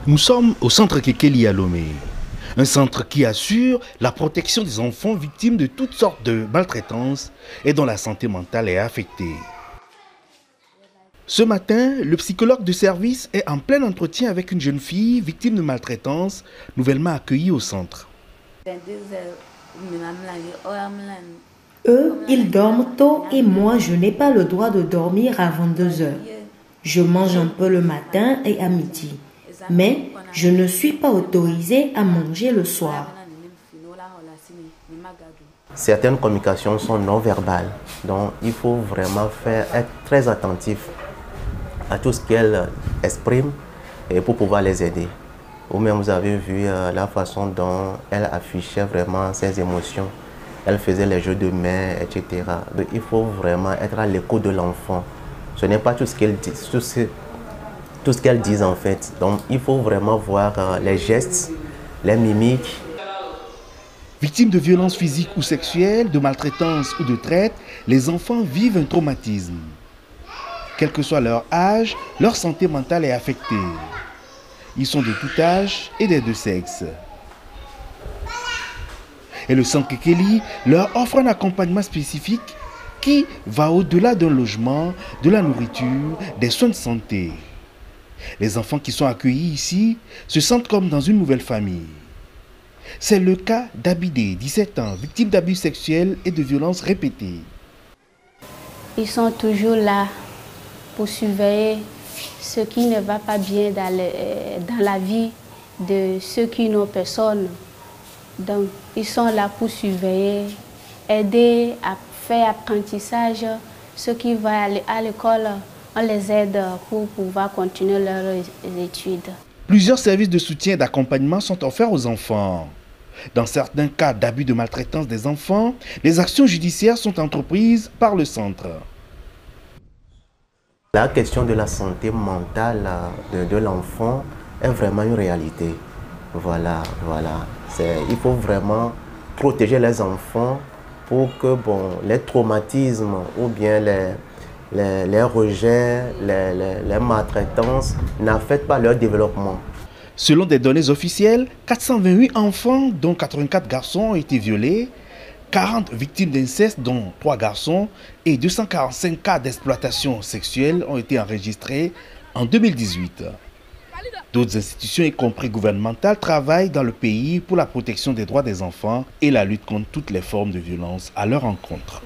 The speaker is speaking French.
Nous sommes au centre Kekeli à Lomé, un centre qui assure la protection des enfants victimes de toutes sortes de maltraitances et dont la santé mentale est affectée. Ce matin, le psychologue de service est en plein entretien avec une jeune fille victime de maltraitance, nouvellement accueillie au centre. Eux, ils dorment tôt et moi, je n'ai pas le droit de dormir à 22 heures. Je mange un peu le matin et à midi, mais je ne suis pas autorisée à manger le soir. Certaines communications sont non verbales, donc il faut vraiment être très attentif à tout ce qu'elles expriment et pour pouvoir les aider. Ou même vous avez vu la façon dont elle affichait vraiment ses émotions. Elle faisait les jeux de main, etc. Donc il faut vraiment être à l'écoute de l'enfant. Ce n'est pas tout ce qu'elle dit, tout ce qu'elle dit en fait. Donc il faut vraiment voir les gestes, les mimiques. Victimes de violences physiques ou sexuelles, de maltraitance ou de traite, les enfants vivent un traumatisme. Quel que soit leur âge, leur santé mentale est affectée. Ils sont de tout âge et des deux sexes. Et le centre Kekeli leur offre un accompagnement spécifique qui va au-delà d'un logement, de la nourriture, des soins de santé. Les enfants qui sont accueillis ici se sentent comme dans une nouvelle famille. C'est le cas d'Abidé, 17 ans, victime d'abus sexuels et de violences répétées. Ils sont toujours là pour surveiller ce qui ne va pas bien dans la vie de ceux qui n'ont personne. Donc, ils sont là pour surveiller, aider à faire apprentissage. Ceux qui vont aller à l'école, on les aide pour pouvoir continuer leurs études. Plusieurs services de soutien et d'accompagnement sont offerts aux enfants. Dans certains cas d'abus de maltraitance des enfants, les actions judiciaires sont entreprises par le centre. La question de la santé mentale de l'enfant est vraiment une réalité. Voilà. Il faut vraiment protéger les enfants pour que les traumatismes ou bien les rejets, les maltraitances n'affectent pas leur développement. Selon des données officielles, 428 enfants, dont 84 garçons, ont été violés, 40 victimes d'inceste, dont 3 garçons, et 245 cas d'exploitation sexuelle ont été enregistrés en 2018. D'autres institutions, y compris gouvernementales, travaillent dans le pays pour la protection des droits des enfants et la lutte contre toutes les formes de violence à leur encontre.